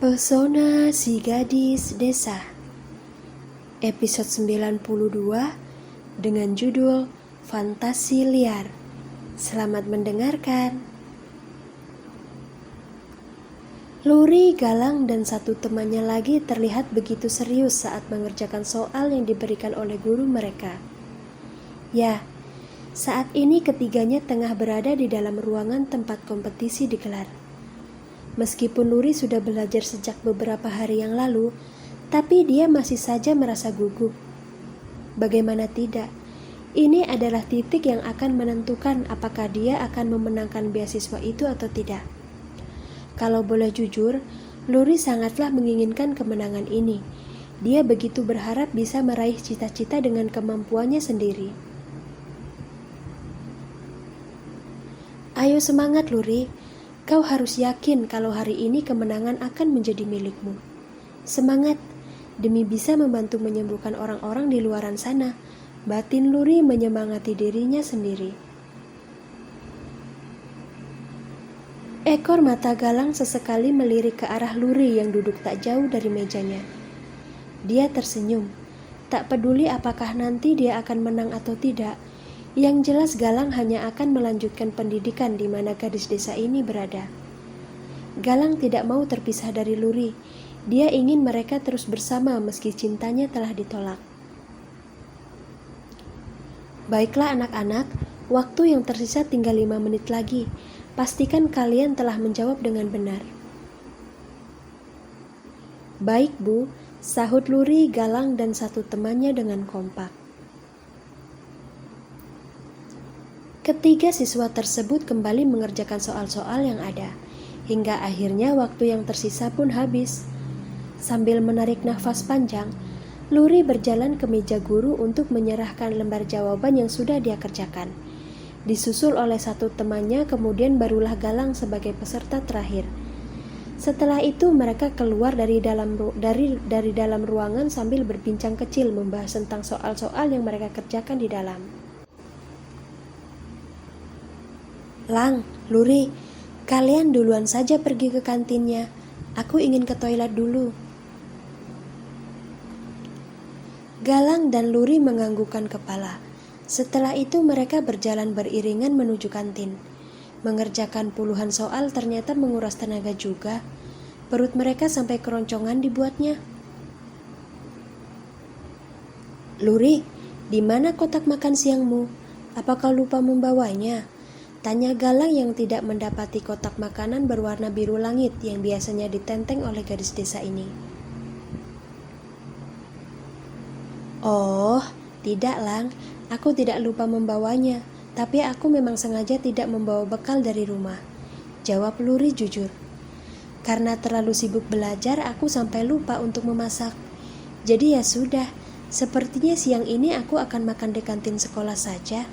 Pesona si gadis desa, episode 92 dengan judul Fantasi Liar. Selamat mendengarkan. Luri, Galang, dan satu temannya lagi terlihat begitu serius saat mengerjakan soal yang diberikan oleh guru mereka. Ya, saat ini ketiganya tengah berada di dalam ruangan tempat kompetisi digelar. Meskipun Luri sudah belajar sejak beberapa hari yang lalu, tapi dia masih saja merasa gugup. Bagaimana tidak, ini adalah titik yang akan menentukan apakah dia akan memenangkan beasiswa itu atau tidak. Kalau boleh jujur, Luri sangatlah menginginkan kemenangan ini. Dia begitu berharap bisa meraih cita-cita dengan kemampuannya sendiri. Ayo semangat Luri, kau harus yakin kalau hari ini kemenangan akan menjadi milikmu. Semangat, demi bisa membantu menyembuhkan orang-orang di luaran sana. Batin Luri menyemangati dirinya sendiri. Ekor mata Galang sesekali melirik ke arah Luri yang duduk tak jauh dari mejanya. Dia tersenyum, tak peduli apakah nanti dia akan menang atau tidak. Yang jelas Galang hanya akan melanjutkan pendidikan di mana gadis desa ini berada. Galang tidak mau terpisah dari Luri. Dia ingin mereka terus bersama meski cintanya telah ditolak. Baiklah anak-anak, waktu yang tersisa tinggal 5 menit lagi. Pastikan kalian telah menjawab dengan benar. Baik Bu, sahut Luri, Galang, dan satu temannya dengan kompak. Ketiga siswa tersebut kembali mengerjakan soal-soal yang ada, hingga akhirnya waktu yang tersisa pun habis. Sambil menarik nafas panjang, Luri berjalan ke meja guru untuk menyerahkan lembar jawaban yang sudah dia kerjakan. Disusul oleh satu temannya, kemudian barulah Galang sebagai peserta terakhir. Setelah itu mereka keluar dari dalam ruangan sambil berbincang kecil membahas tentang soal-soal yang mereka kerjakan di dalam. Lang, Luri, kalian duluan saja pergi ke kantinnya. Aku ingin ke toilet dulu. Galang dan Luri menganggukkan kepala. Setelah itu mereka berjalan beriringan menuju kantin. Mengerjakan puluhan soal ternyata menguras tenaga juga. Perut mereka sampai keroncongan dibuatnya. Luri, di mana kotak makan siangmu? Apakah lupa membawanya? Tanya Galang yang tidak mendapati kotak makanan berwarna biru langit yang biasanya ditenteng oleh gadis desa ini. Oh, tidak Lang, aku tidak lupa membawanya, tapi aku memang sengaja tidak membawa bekal dari rumah. Jawab Luri jujur. Karena terlalu sibuk belajar, aku sampai lupa untuk memasak. Jadi ya sudah, sepertinya siang ini aku akan makan di kantin sekolah saja.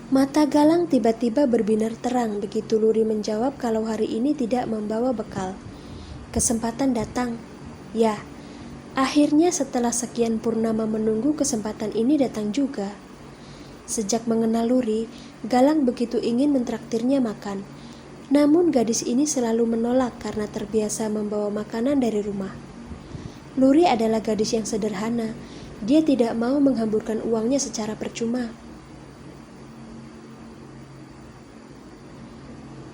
Mata Galang tiba-tiba berbinar terang begitu Luri menjawab kalau hari ini tidak membawa bekal. Kesempatan datang. Ya, akhirnya setelah sekian purnama menunggu, kesempatan ini datang juga. Sejak mengenal Luri, Galang begitu ingin mentraktirnya makan. Namun gadis ini selalu menolak karena terbiasa membawa makanan dari rumah. Luri adalah gadis yang sederhana. Dia tidak mau menghamburkan uangnya secara percuma.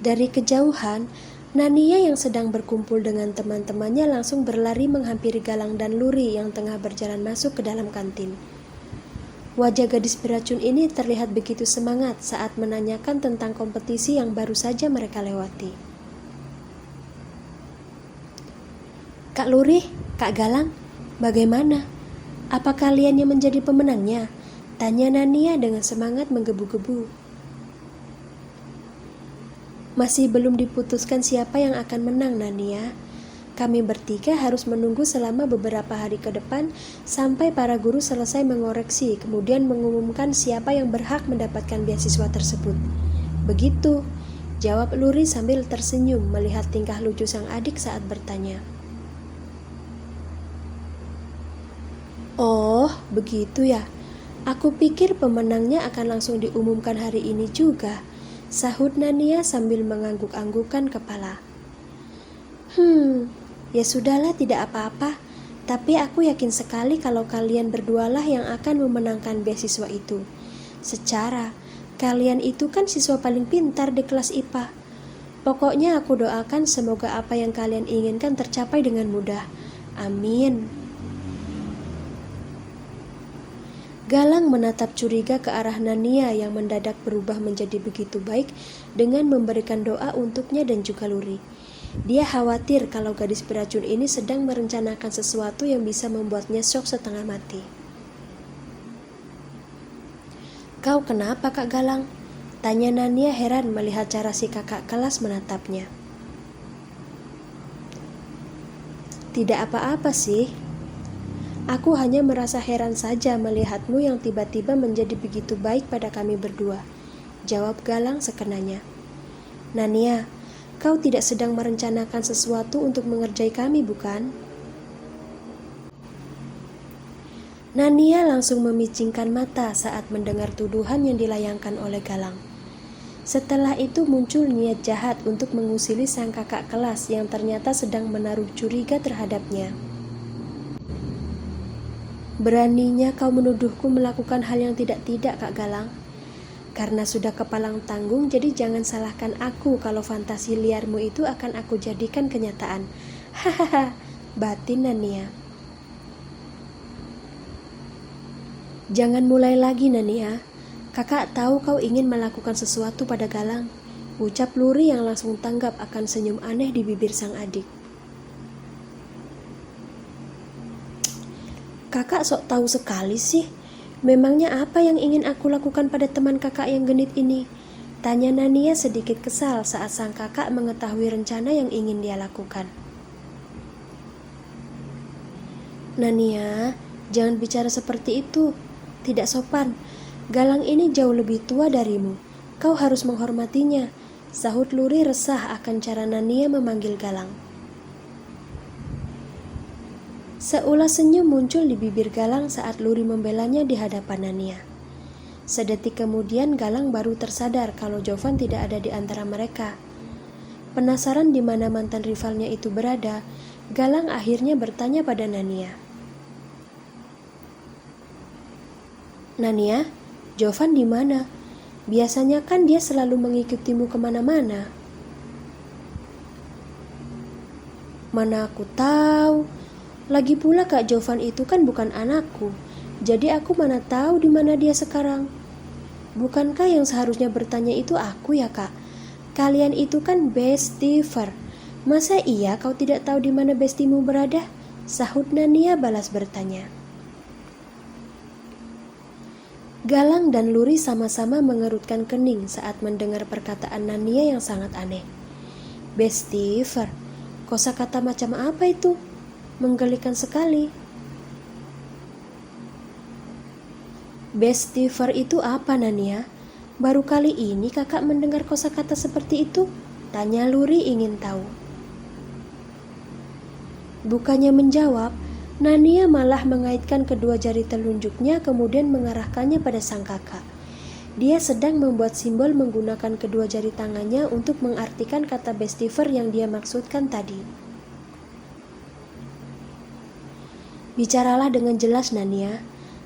Dari kejauhan, Nania yang sedang berkumpul dengan teman-temannya langsung berlari menghampiri Galang dan Luri yang tengah berjalan masuk ke dalam kantin. Wajah gadis beracun ini terlihat begitu semangat saat menanyakan tentang kompetisi yang baru saja mereka lewati. Kak Luri, Kak Galang, bagaimana? Apa kalian yang menjadi pemenangnya? Tanya Nania dengan semangat menggebu-gebu. Masih belum diputuskan siapa yang akan menang, Nania. Kami bertiga harus menunggu selama beberapa hari ke depan sampai para guru selesai mengoreksi, kemudian mengumumkan siapa yang berhak mendapatkan beasiswa tersebut. Begitu, jawab Luri sambil tersenyum melihat tingkah lucu sang adik saat bertanya. Oh, begitu ya. Aku pikir pemenangnya akan langsung diumumkan hari ini juga. sahut Nania sambil mengangguk-anggukkan kepala. Ya sudahlah, tidak apa-apa. Tapi aku yakin sekali kalau kalian berdualah yang akan memenangkan beasiswa itu. Secara, kalian itu kan siswa paling pintar di kelas IPA. Pokoknya aku doakan semoga apa yang kalian inginkan tercapai dengan mudah. Amin. Galang menatap curiga ke arah Nania yang mendadak berubah menjadi begitu baik dengan memberikan doa untuknya dan juga Luri. Dia khawatir kalau gadis beracun ini sedang merencanakan sesuatu yang bisa membuatnya syok setengah mati. Kau kenapa, Kak Galang? Tanya Nania heran melihat cara si kakak kelas menatapnya. Tidak apa-apa sih. Aku hanya merasa heran saja melihatmu yang tiba-tiba menjadi begitu baik pada kami berdua, jawab Galang sekenanya. Nania, kau tidak sedang merencanakan sesuatu untuk mengerjai kami, bukan? Nania langsung memicingkan mata saat mendengar tuduhan yang dilayangkan oleh Galang. Setelah itu muncul niat jahat untuk mengusili sang kakak kelas yang ternyata sedang menaruh curiga terhadapnya. Beraninya kau menuduhku melakukan hal yang tidak-tidak, Kak Galang. Karena sudah kepalang tanggung, jadi jangan salahkan aku kalau fantasi liarmu itu akan aku jadikan kenyataan. Hahaha, batin Nania. Jangan mulai lagi, Nania. Kakak tahu kau ingin melakukan sesuatu pada Galang, ucap Luri yang langsung tanggap akan senyum aneh di bibir sang adik. Kakak sok tahu sekali sih. Memangnya apa yang ingin aku lakukan pada teman kakak yang genit ini? Tanya Nania sedikit kesal saat sang kakak mengetahui rencana yang ingin dia lakukan. Nania, jangan bicara seperti itu. Tidak sopan. Galang ini jauh lebih tua darimu. Kau harus menghormatinya, sahut Luri resah akan cara Nania memanggil Galang. Seulas senyum muncul di bibir Galang saat Luri membelanya di hadapan Nania. Sedetik kemudian Galang baru tersadar kalau Jovan tidak ada di antara mereka. Penasaran di mana mantan rivalnya itu berada, Galang akhirnya bertanya pada Nania. Nania, Jovan di mana? Biasanya kan dia selalu mengikutimu kemana-mana. Mana aku tahu. Lagi pula Kak Jovan itu kan bukan anakku, jadi aku mana tahu di mana dia sekarang. Bukankah yang seharusnya bertanya itu aku ya Kak? Kalian itu kan bestiver. Masa iya kau tidak tahu di mana bestimu berada? Sahut Nania balas bertanya. Galang dan Luri sama-sama mengerutkan kening saat mendengar perkataan Nania yang sangat aneh. Bestiver? Kosakata macam apa itu? Menggelikan sekali. Bestiver itu apa, Nania? Baru kali ini kakak mendengar kosakata seperti itu? Tanya Luri ingin tahu. Bukannya menjawab, Nania malah mengaitkan kedua jari telunjuknya kemudian mengarahkannya pada sang kakak. Dia sedang membuat simbol menggunakan kedua jari tangannya untuk mengartikan kata bestiver yang dia maksudkan tadi. Bicaralah dengan jelas, Nania.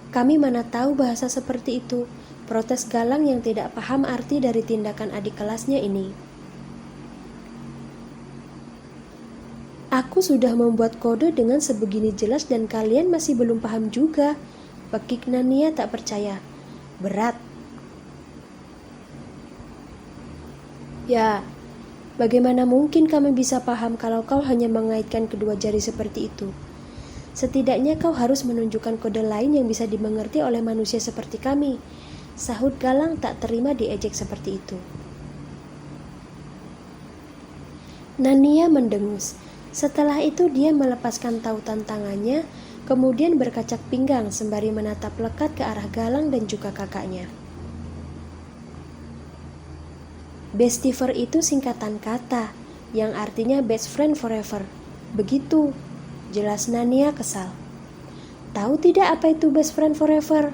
Kami mana tahu bahasa seperti itu, protes Galang yang tidak paham arti dari tindakan adik kelasnya ini. Aku sudah membuat kode dengan sebegini jelas dan kalian masih belum paham juga, pekik Nania tak percaya. Berat. Ya, bagaimana mungkin kami bisa paham kalau kau hanya mengaitkan kedua jari seperti itu? Setidaknya kau harus menunjukkan kode lain yang bisa dimengerti oleh manusia seperti kami, sahut Galang tak terima diejek seperti itu. Nania mendengus. Setelah itu dia melepaskan tautan tangannya, kemudian berkacak pinggang sembari menatap lekat ke arah Galang dan juga kakaknya. Bestiver itu singkatan kata, yang artinya best friend forever. Begitu. Jelas Nania kesal. Tahu tidak apa itu best friend forever?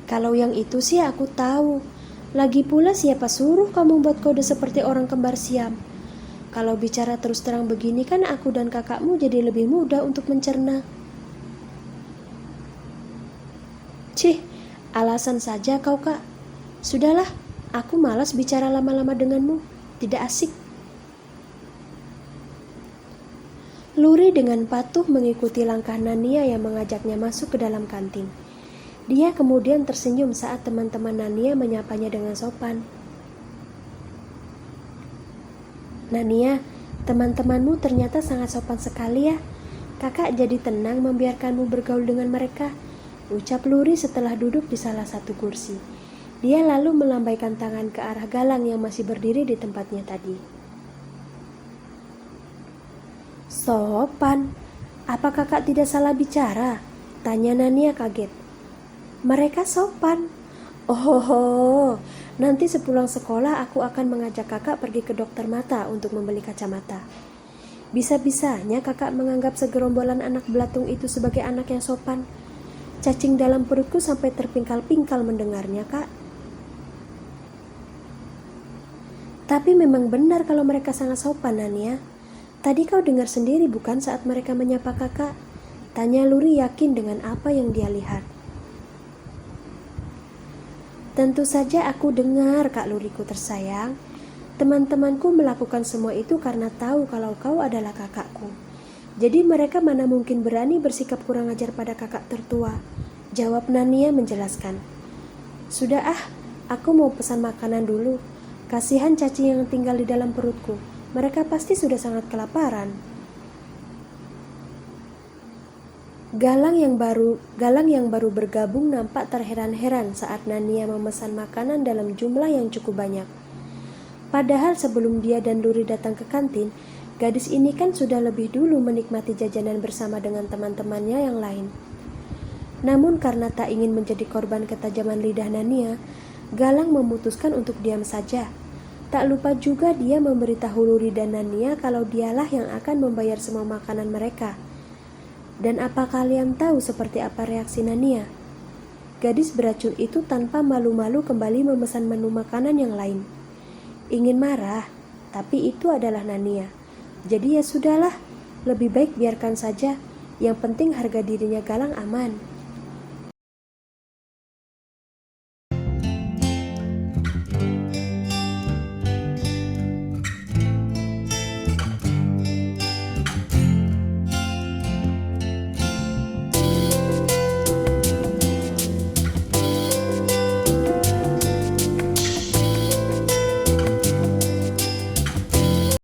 Kalau yang itu sih aku tahu. Lagi pula siapa suruh kamu buat kode seperti orang kembar siam? Kalau bicara terus terang begini kan aku dan kakakmu jadi lebih mudah untuk mencerna. Cih, alasan saja kau kak. Sudahlah, aku malas bicara lama-lama denganmu. Tidak asik. Luri dengan patuh mengikuti langkah Nania yang mengajaknya masuk ke dalam kantin. Dia kemudian tersenyum saat teman-teman Nania menyapanya dengan sopan. Nania, teman-temanmu ternyata sangat sopan sekali ya. Kakak jadi tenang membiarkanmu bergaul dengan mereka, ucap Luri setelah duduk di salah satu kursi. Dia lalu melambaikan tangan ke arah Galang yang masih berdiri di tempatnya tadi. Sopan? Apa kakak tidak salah bicara? Tanya Nania kaget. Mereka sopan. Oh, nanti sepulang sekolah aku akan mengajak kakak pergi ke dokter mata untuk membeli kacamata. Bisa-bisanya kakak menganggap segerombolan anak belatung itu sebagai anak yang sopan. Cacing dalam perutku sampai terpingkal-pingkal mendengarnya, kak. Tapi memang benar kalau mereka sangat sopan, Nania. Tadi kau dengar sendiri bukan saat mereka menyapa kakak? Tanya Luri yakin dengan apa yang dia lihat. Tentu saja aku dengar, Kak Luriku tersayang. Teman-temanku melakukan semua itu karena tahu kalau kau adalah kakakku. Jadi mereka mana mungkin berani bersikap kurang ajar pada kakak tertua, jawab Nania menjelaskan. Sudah aku mau pesan makanan dulu. Kasihan cacing yang tinggal di dalam perutku. Mereka pasti sudah sangat kelaparan. Galang yang baru bergabung nampak terheran-heran saat Nania memesan makanan dalam jumlah yang cukup banyak. Padahal sebelum dia dan Luri datang ke kantin, gadis ini kan sudah lebih dulu menikmati jajanan bersama dengan teman-temannya yang lain. Namun karena tak ingin menjadi korban ketajaman lidah Nania, Galang memutuskan untuk diam saja. Tak lupa juga dia memberitahu Luri dan Nania kalau dialah yang akan membayar semua makanan mereka. Dan apa kalian tahu seperti apa reaksi Nania? Gadis beracun itu tanpa malu-malu kembali memesan menu makanan yang lain. Ingin marah, tapi itu adalah Nania. Jadi ya sudahlah, lebih baik biarkan saja. Yang penting harga dirinya Galang aman.